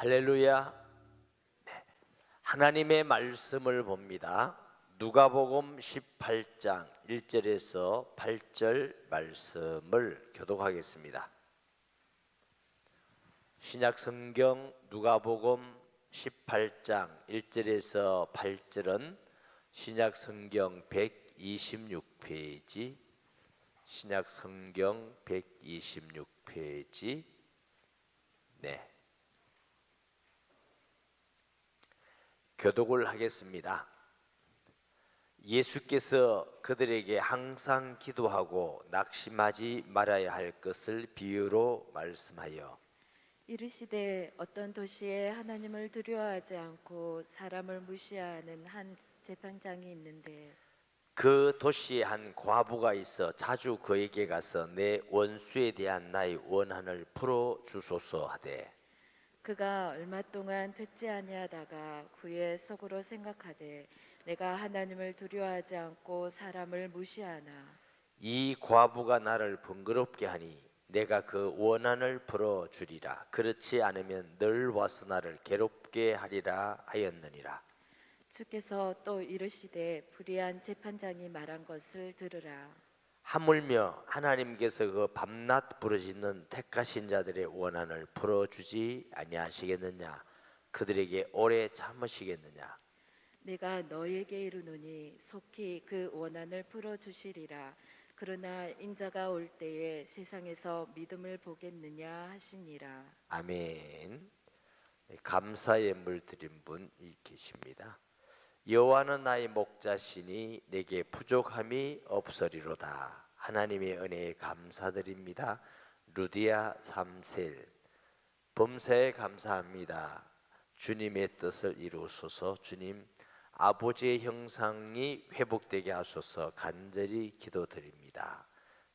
할렐루야. 네. 하나님의 말씀을 봅니다. 누가복음 18장 1절에서 8절 말씀을 교독하겠습니다. 신약 성경 누가복음 18장 1절에서 8절은 신약 성경 126페이지, 신약 성경 126페이지. 네. 교독을 하겠습니다. 예수께서 그들에게 항상 기도하고 낙심하지 말아야 할 것을 비유로 말씀하여 이르시되 어떤 도시에 하나님을 두려워하지 않고 사람을 무시하는 한 재판장이 있는데 그 도시에 한 과부가 있어 자주 그에게 가서 내 원수에 대한 나의 원한을 풀어 주소서 하되 그가 얼마 동안 듣지 아니하다가 후에 속으로 생각하되 내가 하나님을 두려워하지 않고 사람을 무시하나 이 과부가 나를 번거롭게 하니 내가 그 원한을 풀어 주리라. 그렇지 않으면 늘 와서 나를 괴롭게 하리라 하였느니라. 주께서 또 이르시되 불의한 재판장이 말한 것을 들으라. 하물며 하나님께서 그 밤낮 부르짖는 택하신 자들의 원한을 풀어주지 아니하시겠느냐? 그들에게 오래 참으시겠느냐? 내가 너에게 이르노니 속히 그 원한을 풀어 주시리라. 그러나 인자가 올 때에 세상에서 믿음을 보겠느냐 하시니라. 아멘. 감사의 물 드린 분이 계십니다. 여호와는 나의 목자시니 내게 부족함이 없으리로다. 하나님의 은혜에 감사드립니다. 루디아 3셀 범사에 감사합니다. 주님의 뜻을 이루소서. 주님, 아버지의 형상이 회복되게 하소서. 간절히 기도드립니다.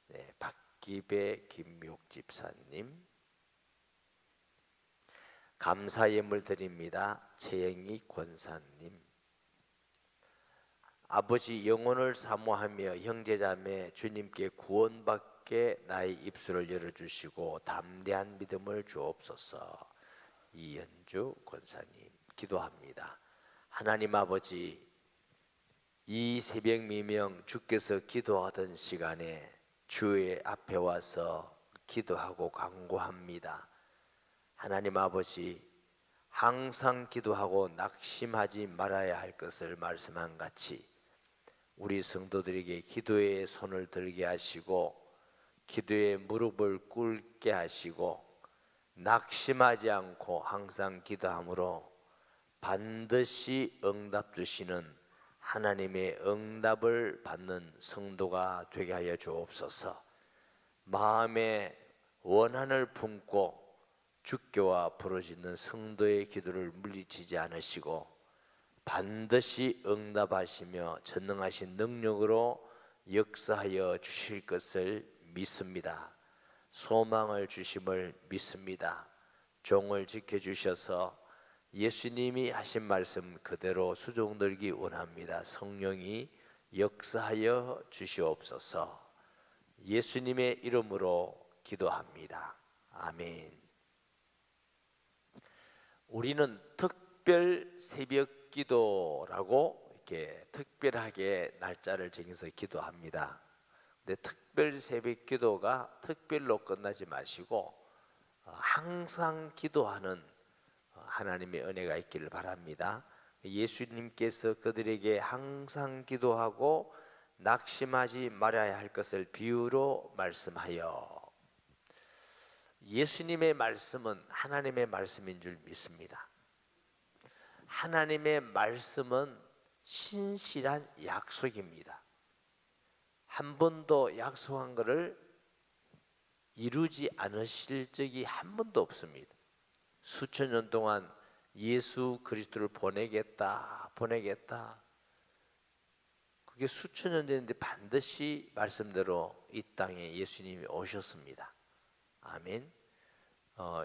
네, 박기배 김묘옥 집사님. 감사 예물 드립니다. 최영희 권사님. 아버지, 영혼을 사모하며 형제자매 주님께 구원받게 나의 입술을 열어주시고 담대한 믿음을 주옵소서. 이연주 권사님 기도합니다. 하나님 아버지, 이 새벽 미명 주께서 기도하던 시간에 주의 앞에 와서 기도하고 간구합니다. 하나님 아버지, 항상 기도하고 낙심하지 말아야 할 것을 말씀한 같이 우리 성도들에게 기도의 손을 들게 하시고 기도의 무릎을 꿇게 하시고 낙심하지 않고 항상 기도함으로 반드시 응답 주시는 하나님의 응답을 받는 성도가 되게 하여 주옵소서. 마음에 원한을 품고 주께와 부르짖는 성도의 기도를 물리치지 않으시고 반드시 응답하시며 전능하신 능력으로 역사하여 주실 것을 믿습니다. 소망을 주심을 믿습니다. 종을 지켜주셔서 예수님이 하신 말씀 그대로 수종들기 원합니다. 성령이 역사하여 주시옵소서. 예수님의 이름으로 기도합니다. 아멘. 우리는 특별 새벽 기도라고 이렇게 특별하게 날짜를 정해서 기도합니다. 근데 특별 새벽 기도가 특별로 끝나지 마시고 항상 기도하는 하나님의 은혜가 있기를 바랍니다. 예수님께서 그들에게 항상 기도하고 낙심하지 말아야 할 것을 비유로 말씀하여 예수님의 말씀은 하나님의 말씀인 줄 믿습니다. 하나님의 말씀은 신실한 약속입니다. 한 번도 약속한 것을 이루지 않으실 적이 한 번도 없습니다. 수천 년 동안 예수 그리스도를 보내겠다. 그게 수천 년 됐는데 반드시 말씀대로 이 땅에 예수님이 오셨습니다. 아멘.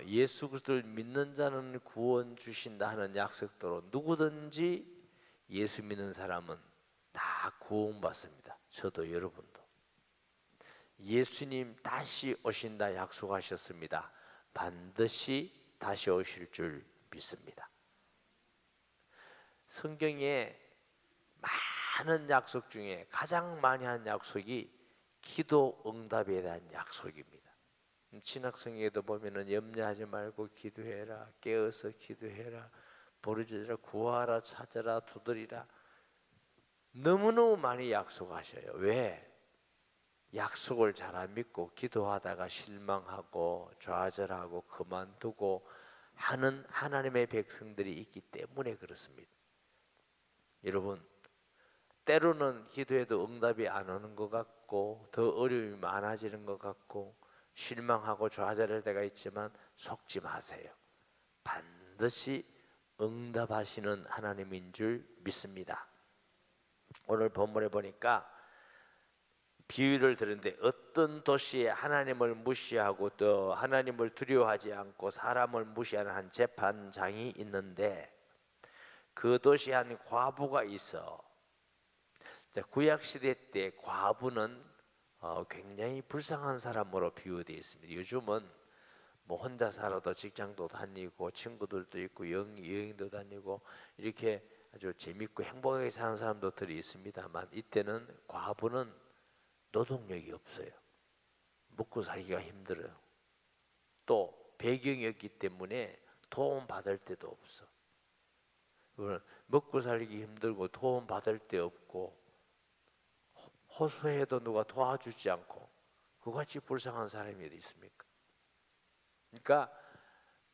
예수 그리스도를 믿는 자는 구원 주신다 하는 약속대로 누구든지 예수 믿는 사람은 다 구원받습니다. 저도 여러분도. 예수님 다시 오신다 약속하셨습니다. 반드시 다시 오실 줄 믿습니다. 성경에 많은 약속 중에 가장 많이 한 약속이 기도 응답에 대한 약속입니다. 신약성경에도 보면은 염려하지 말고 기도해라, 깨어서 기도해라, 부르짖으라, 구하라, 찾아라, 두드리라. 너무너무 많이 약속하셔요. 왜? 약속을 잘 안 믿고 기도하다가 실망하고 좌절하고 그만두고 하는 하나님의 백성들이 있기 때문에 그렇습니다. 여러분, 때로는 기도해도 응답이 안 오는 것 같고 더 어려움이 많아지는 것 같고 실망하고 좌절할 때가 있지만 속지 마세요. 반드시 응답하시는 하나님인 줄 믿습니다. 오늘 본문에 보니까 비유를 들었는데 어떤 도시에 하나님을 무시하고 또 하나님을 두려워하지 않고 사람을 무시하는 한 재판장이 있는데 그 도시에 한 과부가 있어. 구약시대 때 과부는 굉장히 불쌍한 사람으로 비유되어 있습니다. 요즘은 뭐 혼자 살아도 직장도 다니고 친구들도 있고 여행도 다니고 이렇게 아주 재밌고 행복하게 사는 사람들이 있습니다만 이때는 과부는 노동력이 없어요. 먹고 살기가 힘들어요. 또 배경이 없기 때문에 도움 받을 데도 없어. 먹고 살기 힘들고 도움 받을 데 없고 호소해도 누가 도와주지 않고 그같이 불쌍한 사람이 어디 있습니까? 그러니까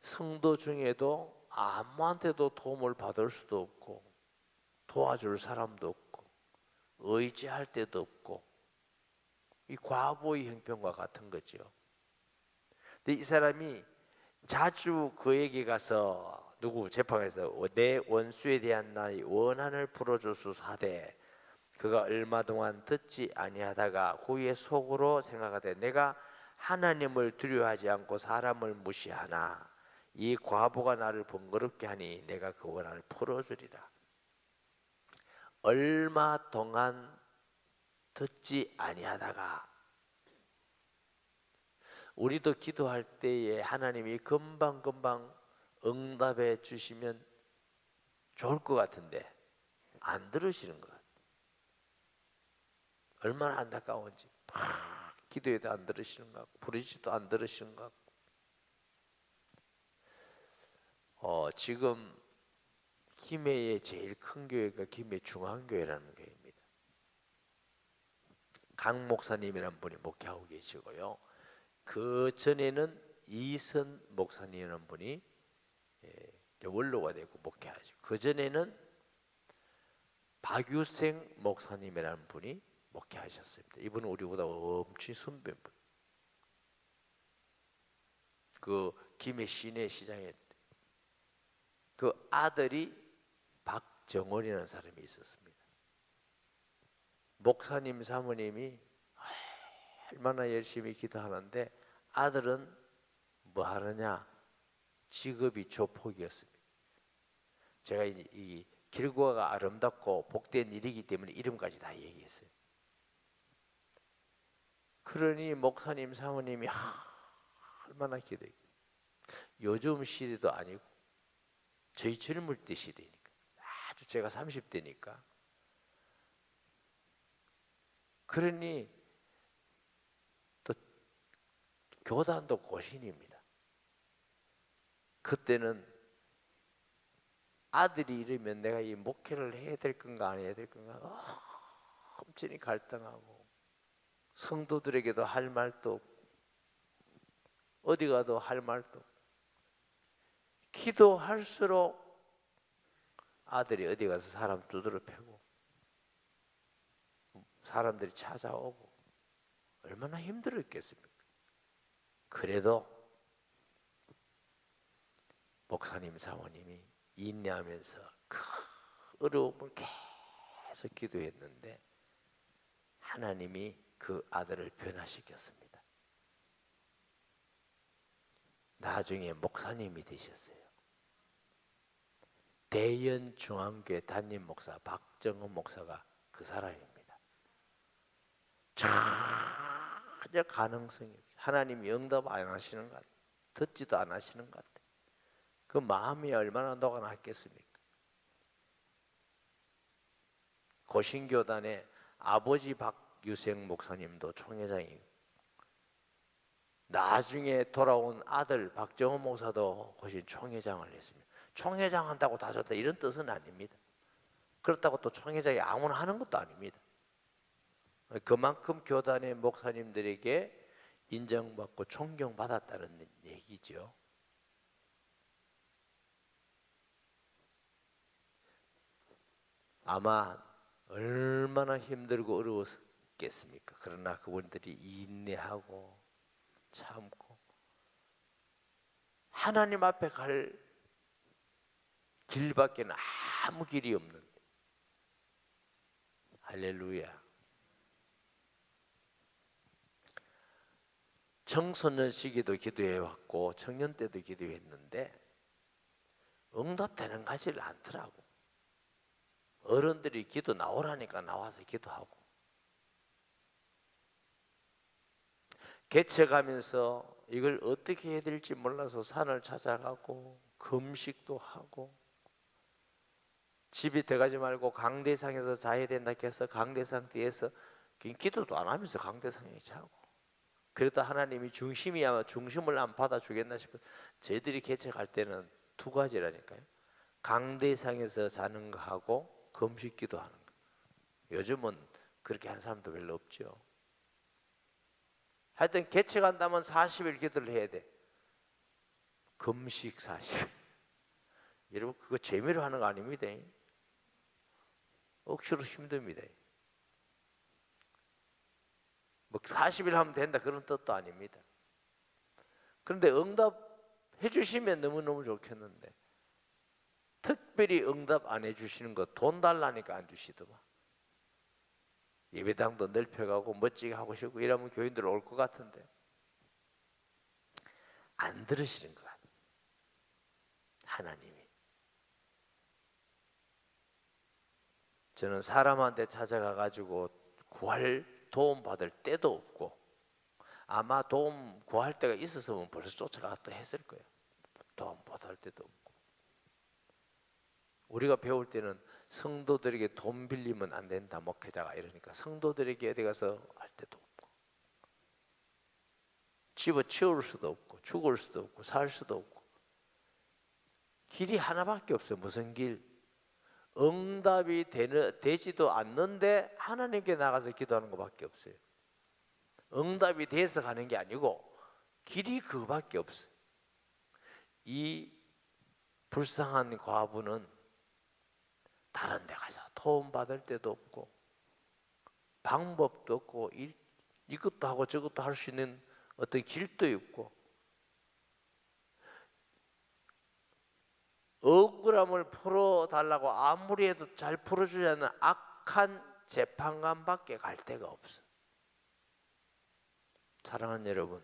성도 중에도 아무한테도 도움을 받을 수도 없고 도와줄 사람도 없고 의지할 데도 없고 이 과부의 형편과 같은 거죠. 근데 이 사람이 자주 그에게 가서 누구 재판에서 내 원수에 대한 나의 원한을 풀어주소서하되 그가 얼마 동안 듣지 아니하다가 후에 속으로 생각하되 내가 하나님을 두려워하지 않고 사람을 무시하나 이 과부가 나를 번거롭게 하니 내가 그 원한을 풀어주리라. 얼마 동안 듣지 아니하다가 우리도 기도할 때에 하나님이 금방금방 응답해 주시면 좋을 것 같은데 안 들으시는 것 같아요. 얼마나 안타까운지 막 기도해도 안 들으시는 것 같고 부르짖어도 안 들으시는 것 같고 지금 김해의 제일 큰 교회가 김해 중앙교회라는 교회입니다. 강 목사님이라는 분이 목회하고 계시고요. 그 전에는 이선 목사님이라는 분이 원로가 되고 목회하시고 그 전에는 박유생 목사님이라는 분이 목회하셨습니다. 이분은 우리보다 엄청 선배분. 그 김해 시내 시장에 그 아들이 박정원이라는 사람이 있었습니다. 목사님 사모님이 얼마나 열심히 기도하는데 아들은 뭐 하느냐? 직업이 조폭이었습니다. 제가 이 길고가 아름답고 복된 일이기 때문에 이름까지 다 얘기했어요. 그러니 목사님 사모님이 얼마나 기도해. 요즘 시대도 아니고 저희 젊을 때 시대니까 아주 제가 30대니까 그러니 또 교단도 고신입니다. 그때는 아들이 이러면 내가 이 목회를 해야 될 건가 안 해야 될 건가 엄청히 갈등하고 성도들에게도 할 말도 없고 어디 가도 할 말도 없고 기도할수록 아들이 어디 가서 사람 두드러 패고 사람들이 찾아오고 얼마나 힘들었겠습니까? 그래도 목사님 사모님이 인내하면서 그 어려움을 계속 기도했는데 하나님이 그 아들을 변화시켰습니다. 나중에 목사님이 되셨어요. 대연중앙교회 담임 목사 박정은 목사가 그 사람입니다. 전혀 가능성이 없어요. 하나님이 응답 안 하시는 것 같아요. 듣지도 안 하시는 것 같아요. 그 마음이 얼마나 녹아났겠습니까? 고신교단의 아버지 박유생 목사님도 총회장이고, 나중에 돌아온 아들 박정호 목사도 고신 총회장을 했습니다. 총회장 한다고 다 좋다 이런 뜻은 아닙니다. 그렇다고 또 총회장이 아무나 하는 것도 아닙니다. 그만큼 교단의 목사님들에게 인정받고 존경받았다는 얘기죠. 아마 얼마나 힘들고 어려웠겠습니까? 그러나 그분들이 인내하고 참고 하나님 앞에 갈 길밖에는 아무 길이 없는데, 할렐루야. 청소년 시기도 기도해왔고 청년 때도 기도했는데 응답되는 가지를 않더라고. 어른들이 기도 나오라니까 나와서 기도하고, 개척하면서 이걸 어떻게 해야 될지 몰라서 산을 찾아가고 금식도 하고, 집에 들어가지 말고 강대상에서 자야 된다 해서 강대상 뒤에서 기도도 안 하면서 강대상에 자고, 그러다 하나님이 중심을 안 받아주겠나 싶어. 저희들이 개척할 때는 두 가지라니까요. 강대상에서 자는 거 하고 금식기도 하는 거. 요즘은 그렇게 한 사람도 별로 없죠. 하여튼 개척한다면 40일 기도를 해야 돼. 금식 40일. 여러분 그거 재미로 하는 거 아닙니다. 억지로 힘듭니다. 뭐 40일 하면 된다 그런 뜻도 아닙니다. 그런데 응답해 주시면 너무너무 좋겠는데, 특별히 응답 안 해주시는 거 돈 달라니까 안 주시더만. 예배당도 넓혀가고 멋지게 하고 싶고 이러면 교인들 올 것 같은데 안 들으시는 것 같아요. 하나님이. 저는 사람한테 찾아가가지고 구할 도움 받을 때도 없고, 아마 도움 구할 때가 있었으면 벌써 쫓아가 또 했을 거예요. 도움 받을 때도 없고. 우리가 배울 때는 성도들에게 돈 빌리면 안 된다 목회자가 이러니까 성도들에게 어디 가서 할 때도 없고, 집어치울 수도 없고 죽을 수도 없고 살 수도 없고, 길이 하나밖에 없어요. 무슨 길? 응답이 되지도 않는데 하나님께 나가서 기도하는 것밖에 없어요. 응답이 돼서 가는 게 아니고 길이 그거밖에 없어요. 이 불쌍한 과부는 다른 데 가서 도움 받을 데도 없고 방법도 없고 이것도 하고 저것도 할 수 있는 어떤 길도 없고, 억울함을 풀어달라고 아무리 해도 잘 풀어주지 않는 악한 재판관밖에 갈 데가 없어. 사랑하는 여러분,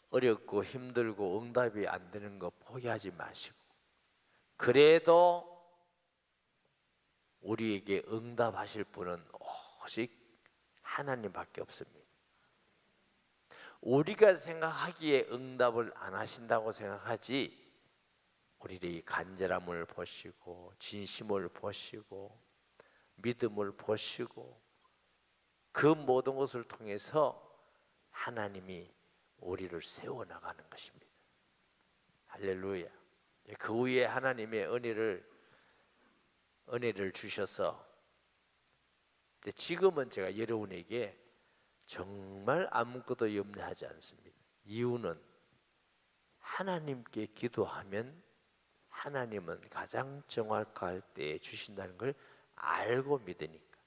어렵고 힘들고 응답이 안 되는 거 포기하지 마시고, 그래도 우리에게 응답하실 분은 오직 하나님밖에 없습니다. 우리가 생각하기에 응답을 안 하신다고 생각하지, 우리의 간절함을 보시고 진심을 보시고 믿음을 보시고 그 모든 것을 통해서 하나님이 우리를 세워나가는 것입니다. 할렐루야. 그 위에 하나님의 은혜를 주셔서, 지금은 제가 여러분에게 정말 아무것도 염려하지 않습니다. 이유는 하나님께 기도하면 하나님은 가장 정확할 때에 주신다는 걸 알고 믿으니까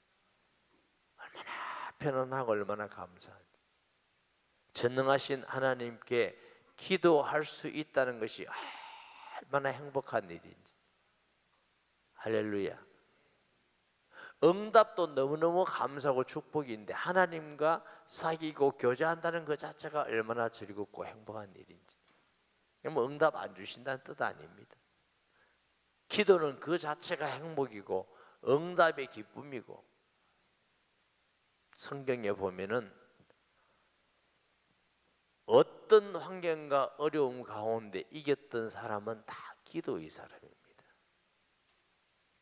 얼마나 편안하고 얼마나 감사한지. 전능하신 하나님께 기도할 수 있다는 것이 얼마나 행복한 일인지. 할렐루야. 응답도 너무너무 감사하고 축복인데 하나님과 사귀고 교제한다는 것 자체가 얼마나 즐겁고 행복한 일인지. 뭐 응답 안 주신다는 뜻 아닙니다. 기도는 그 자체가 행복이고 응답의 기쁨이고, 성경에 보면은 어떤 환경과 어려움 가운데 이겼던 사람은 다 기도의 사람입니다.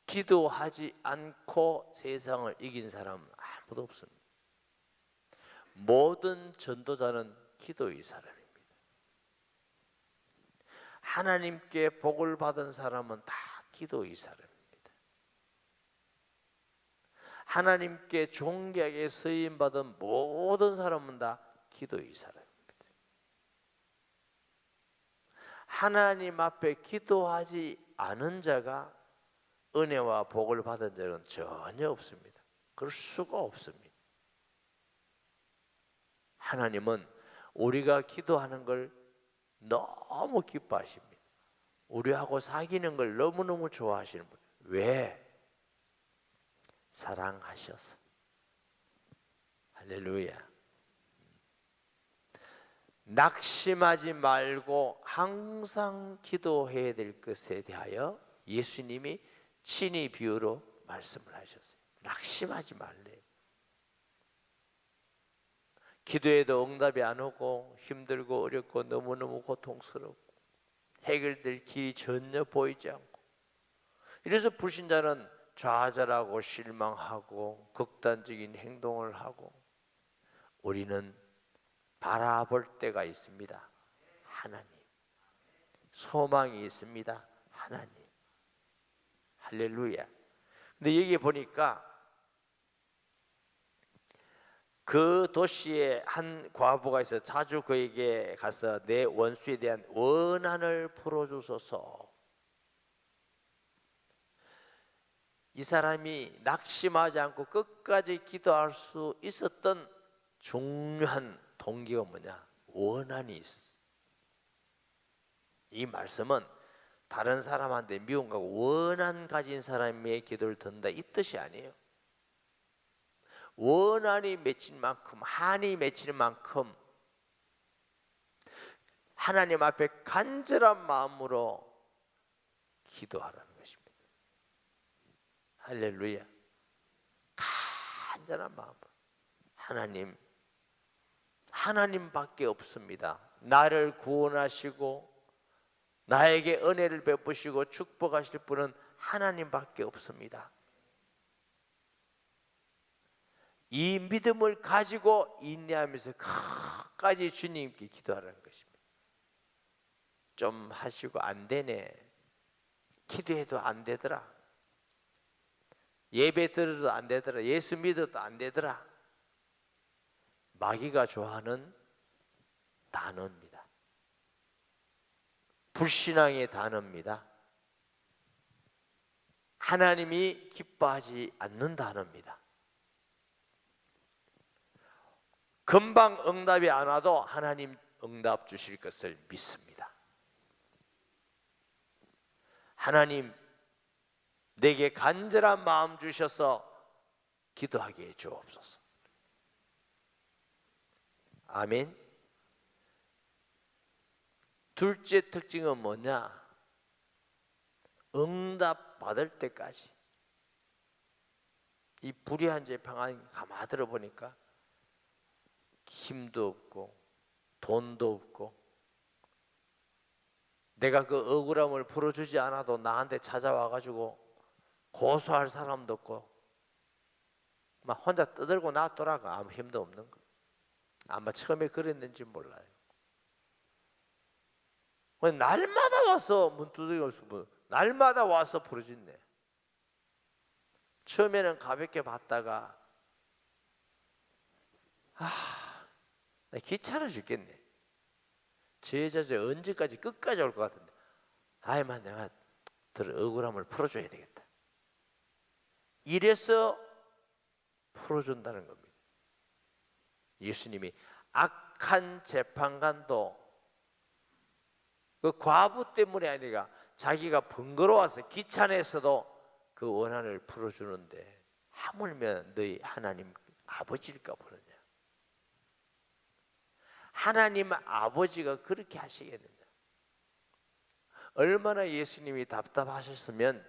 기도하지 않고 세상을 이긴 사람은 아무도 없습니다. 모든 전도자는 기도의 사람입니다. 하나님께 복을 받은 사람은 다 기도의 사람입니다. 하나님께 존귀하게 쓰임받은 모든 사람은 다 기도의 사람입니다. 하나님 앞에 기도하지 않은 자가 은혜와 복을 받은 자는 전혀 없습니다. 그럴 수가 없습니다. 하나님은 우리가 기도하는 걸 너무 기뻐하십니다. 우리하고 사귀는 걸 너무너무 좋아하시는 분. 왜? 사랑하셔서. 할렐루야. 낙심하지 말고 항상 기도해야 될 것에 대하여 예수님이 친히 비유로 말씀을 하셨어요. 낙심하지 말래. 기도해도 응답이 안 오고 힘들고 어렵고 너무너무 고통스럽고 해결될 길이 전혀 보이지 않고, 이래서 불신자는 좌절하고 실망하고 극단적인 행동을 하고, 우리는 바라볼 때가 있습니다. 하나님. 소망이 있습니다. 하나님. 할렐루야. 근데 여기 보니까 그 도시에 한 과부가 있어 자주 그에게 가서 내 원수에 대한 원한을 풀어주소서. 이 사람이 낙심하지 않고 끝까지 기도할 수 있었던 중요한 동기가 뭐냐? 원한이 있었어. 이 말씀은 다른 사람한테 미움과 원한 가진 사람의 기도를 듣는다 이 뜻이 아니에요. 원한이 맺힌 만큼, 한이 맺히는 만큼 하나님 앞에 간절한 마음으로 기도하라는 것입니다. 할렐루야. 간절한 마음으로. 하나님밖에 없습니다. 나를 구원하시고 나에게 은혜를 베푸시고 축복하실 분은 하나님밖에 없습니다. 이 믿음을 가지고 인내하면서 끝까지 주님께 기도하라는 것입니다. 좀 하시고 안 되네. 기도해도 안 되더라. 예배 들어도 안 되더라. 예수 믿어도 안 되더라. 마귀가 좋아하는 단어입니다. 불신앙의 단어입니다. 하나님이 기뻐하지 않는 단어입니다. 금방 응답이 안 와도 하나님 응답 주실 것을 믿습니다. 하나님, 내게 간절한 마음 주셔서 기도하게 해 주옵소서. 아멘. 둘째 특징은 뭐냐? 응답 받을 때까지. 이 불의한 재판을 가만히 들어보니까 힘도 없고 돈도 없고 내가 그 억울함을 풀어주지 않아도 나한테 찾아와가지고 고소할 사람도 없고 막 혼자 떠들고 놔두라가 아무 힘도 없는 거. 아마 처음에 그랬는지 몰라요. 날마다 와서 문 두드리고 날마다 와서 부르짖네. 처음에는 가볍게 봤다가 나 귀찮아 죽겠네. 저 여자 언제까지 끝까지 올 것 같은데 아이만 내가 억울함을 풀어줘야 되겠다. 이래서 풀어준다는 겁니다. 예수님이 악한 재판관도 그 과부 때문에 아니라 자기가 번거로워서 귀찮아서도 그 원한을 풀어주는데 하물며 너희 하나님 아버지일까 보느냐. 하나님 아버지가 그렇게 하시겠느냐. 얼마나 예수님이 답답하셨으면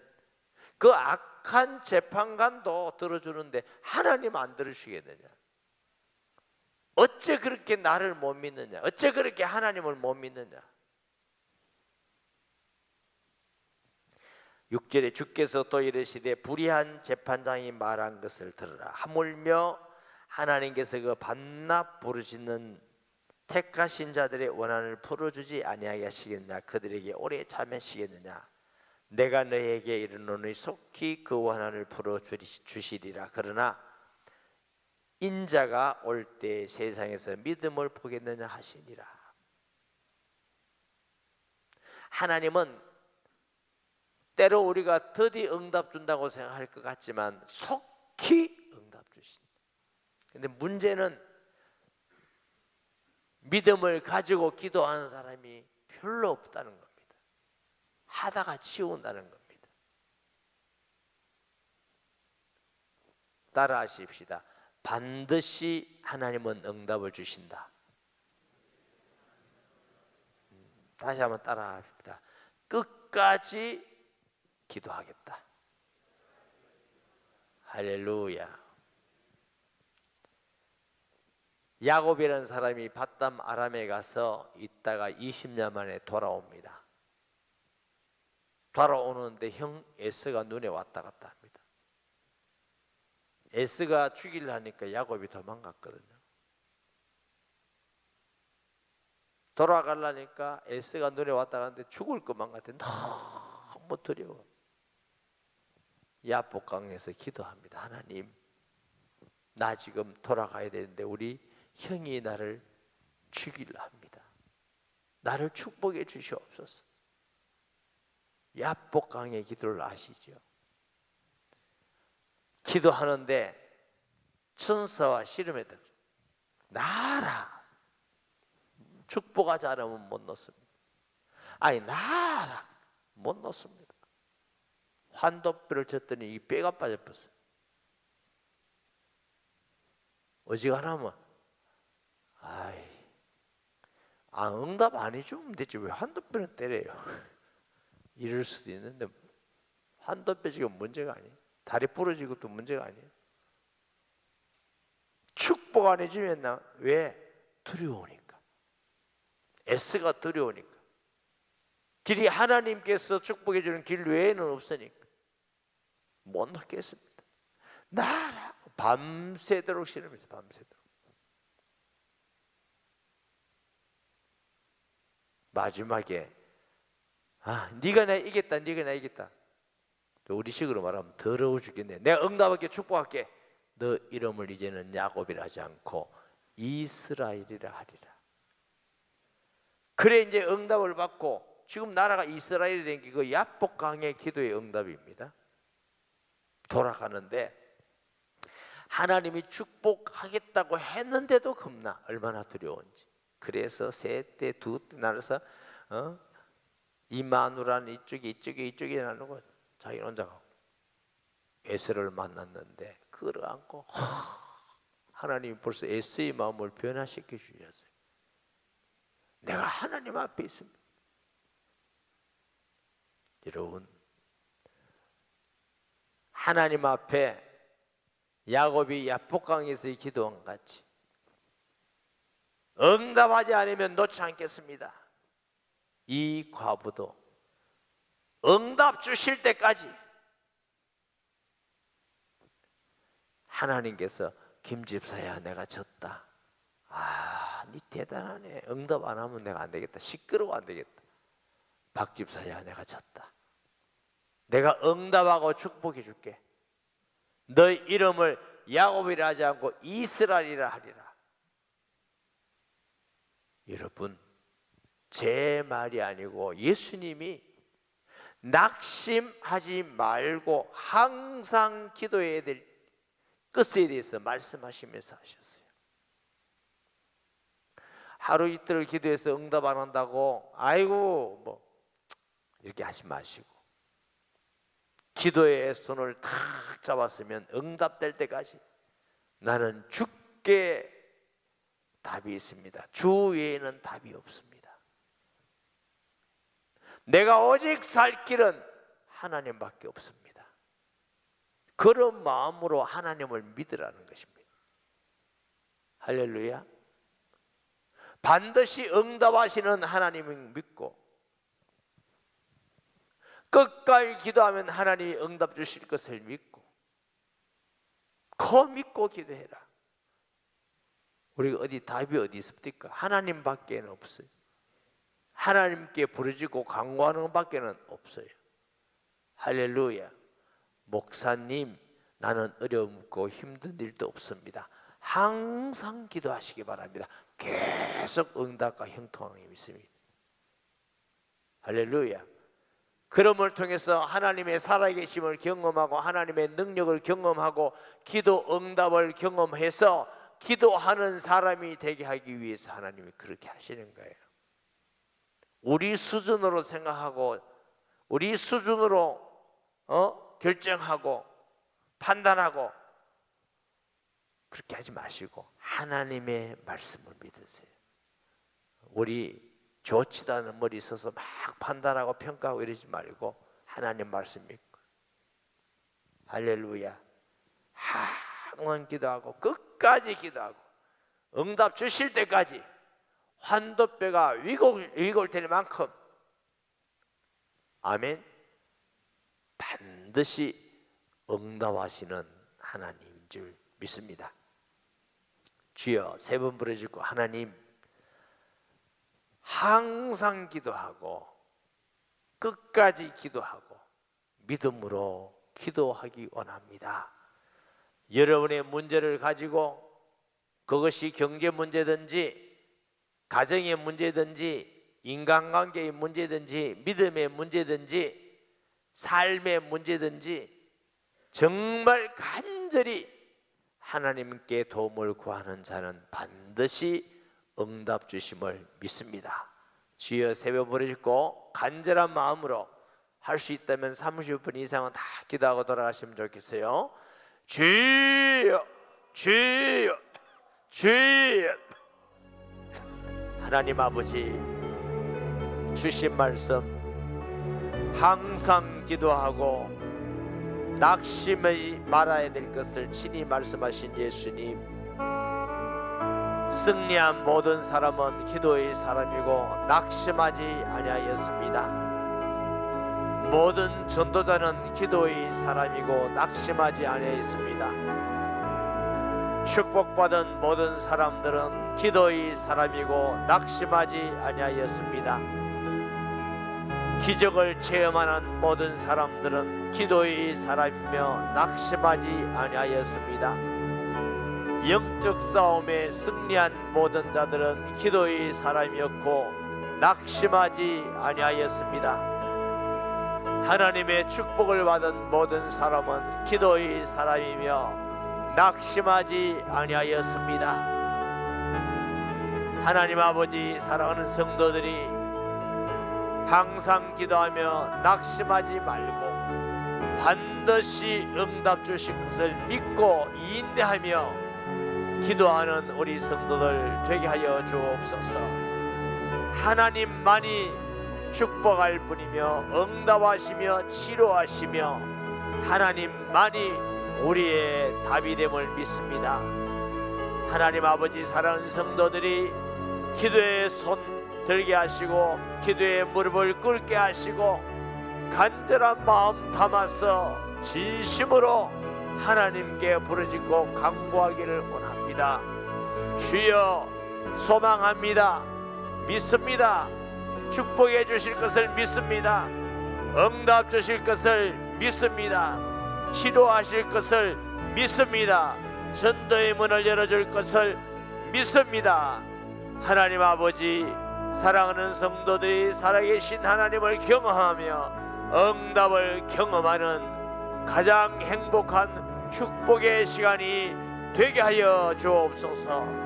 그 악한 재판관도 들어주는데 하나님 안 들으시겠느냐. 어째 그렇게 나를 못 믿느냐? 어째 그렇게 하나님을 못 믿느냐? 6절에 주께서 또 이르시되 불의한 재판장이 말한 것을 들으라. 하물며 하나님께서 그 반납 부르짖는 택하신 자들의 원한을 풀어주지 아니하게 하시겠느냐? 그들에게 오래 참으시겠느냐? 내가 너에게 이르노니 속히 그 원한을 풀어주시리라. 그러나 인자가 올 때 세상에서 믿음을 보겠느냐 하시니라. 하나님은 때로 우리가 더디 응답 준다고 생각할 것 같지만 속히 응답 주신다. 근데 문제는 믿음을 가지고 기도하는 사람이 별로 없다는 겁니다. 하다가 치운다는 겁니다. 따라하십시다. 반드시 하나님은 응답을 주신다. 다시 한번 따라합시다. 끝까지 기도하겠다. 할렐루야. 야곱이라는 사람이 밧담 아람에 가서 있다가 20년 만에 돌아옵니다. 돌아오는데 형 에서가 눈에 왔다 갔다 합니다. 에서가 죽이려 하니까 야곱이 도망갔거든요. 돌아가려니까 에서가 눈에 왔다 갔는데 죽을 것만 같아. 너무 두려워. 야복강에서 기도합니다. 하나님, 나 지금 돌아가야 되는데 우리 형이 나를 죽이려 합니다. 나를 축복해 주시옵소서. 야복강의 기도를 아시죠? 기도하는데 천사와 씨름에 들어 나라. 축복하지 않으면 못 넣습니다. 아니 나라 못 넣습니다. 환도뼈를 쳤더니 이 뼈가 빠져버렸어요. 어지간하면 응답 안 해주면 되지 왜 환도뼈는 때려요? 이럴 수도 있는데 환도뼈 지금 문제가 아니에요. 다리 부러지고 또 문제가 아니에요. 축복 안 해주면 왜? 두려우니까. S가 두려우니까. 길이 하나님께서 축복해 주는 길 외에는 없으니까 못 넣겠습니다. 나라 밤새도록 씨름해서 밤새도록. 마지막에 네가 나 이겼다. 네가 나 이겼다. 우리식으로 말하면 더러워 죽겠네. 내가 응답할게. 축복할게. 너 이름을 이제는 야곱이라 하지 않고 이스라엘이라 하리라. 그래 이제 응답을 받고 지금 나라가 이스라엘이 된 게 그 야복강의 기도의 응답입니다. 돌아가는데 하나님이 축복하겠다고 했는데도 겁나. 얼마나 두려운지. 그래서 세 때 두 때 나눠서 이마누라는 이쪽에 나누는 거죠. 자기는 혼자 가고 에스를 만났는데 끌어안고 하나님이 벌써 에스의 마음을 변화시켜 주셨어요. 내가 하나님 앞에 있습니다. 여러분, 하나님 앞에 야곱이 야복강에서 기도한 같이 응답하지 않으면 놓지 않겠습니다. 이 과부도 응답 주실 때까지 하나님께서 김집사야 내가 졌다. 니 대단하네. 응답 안 하면 내가 안 되겠다. 시끄러워 안 되겠다. 박집사야 내가 졌다. 내가 응답하고 축복해 줄게. 너의 이름을 야곱이라 하지 않고 이스라엘이라 하리라. 여러분, 제 말이 아니고 예수님이 낙심하지 말고 항상 기도해야 될 끝에 대해서 말씀하시면서 하셨어요. 하루 이틀 기도해서 응답 안 한다고 아이고 뭐 이렇게 하지 마시고 기도의 손을 탁 잡았으면 응답될 때까지 나는 주께 답이 있습니다. 주 외에는 답이 없습니다. 내가 오직 살 길은 하나님밖에 없습니다. 그런 마음으로 하나님을 믿으라는 것입니다. 할렐루야. 반드시 응답하시는 하나님을 믿고 끝까지 기도하면 하나님이 응답 주실 것을 믿고 그 믿고 기도해라. 우리가 답이 어디 있습니까? 하나님밖에 없어요. 하나님께 부르짖고 간구하는 것밖에는 없어요. 할렐루야. 목사님, 나는 어렵고 힘든 일도 없습니다. 항상 기도하시기 바랍니다. 계속 응답과 형통함이 있습니다. 할렐루야. 그럼을 통해서 하나님의 살아계심을 경험하고 하나님의 능력을 경험하고 기도 응답을 경험해서 기도하는 사람이 되게 하기 위해서 하나님이 그렇게 하시는 거예요. 우리 수준으로 생각하고 우리 수준으로 결정하고 판단하고 그렇게 하지 마시고 하나님의 말씀을 믿으세요. 우리 좋지도 않은 머리 써서 막 판단하고 평가하고 이러지 말고 하나님 말씀 믿고 할렐루야. 항상 기도하고 끝까지 기도하고 응답 주실 때까지 환도뼈가 위골될 만큼 아멘. 반드시 응답하시는 하나님인 줄 믿습니다. 주여 세 번 부르짖고 하나님 항상 기도하고 끝까지 기도하고 믿음으로 기도하기 원합니다. 여러분의 문제를 가지고 그것이 경제 문제든지 가정의 문제든지 인간관계의 문제든지 믿음의 문제든지 삶의 문제든지 정말 간절히 하나님께 도움을 구하는 자는 반드시 응답 주심을 믿습니다. 주여 새벽 부르짖고 간절한 마음으로 할 수 있다면 30분 이상은 다 기도하고 돌아가시면 좋겠어요. 주여 주여 주여. 하나님 아버지 주신 말씀 항상 기도하고 낙심하지 말아야 될 것을 친히 말씀하신 예수님, 승리한 모든 사람은 기도의 사람이고 낙심하지 아니하였습니다. 모든 전도자는 기도의 사람이고 낙심하지 아니하였습니다. 축복받은 모든 사람들은 기도의 사람이고 낙심하지 아니하였습니다. 기적을 체험하는 모든 사람들은 기도의 사람이며 낙심하지 아니하였습니다. 영적 싸움에 승리한 모든 자들은 기도의 사람이었고 낙심하지 아니하였습니다. 하나님의 축복을 받은 모든 사람은 기도의 사람이며 낙심하지 아니하였습니다. 하나님 아버지 사랑하는 성도들이 항상 기도하며 낙심하지 말고 반드시 응답 주실 것을 믿고 인내하며 기도하는 우리 성도들 되게 하여 주옵소서. 하나님만이 축복할 뿐이며 응답하시며 치료하시며 하나님만이 우리의 답이 됨을 믿습니다. 하나님 아버지 사랑하는 성도들이 기도에 손 들게 하시고 기도에 무릎을 꿇게 하시고 간절한 마음 담아서 진심으로 하나님께 부르짖고 간구하기를 원합니다. 주여 소망합니다. 믿습니다. 축복해 주실 것을 믿습니다. 응답 주실 것을 믿습니다. 치료하실 것을 믿습니다. 전도의 문을 열어줄 것을 믿습니다. 하나님 아버지 사랑하는 성도들이 살아계신 하나님을 경험하며 응답을 경험하는 가장 행복한 축복의 시간이 되게 하여 주옵소서.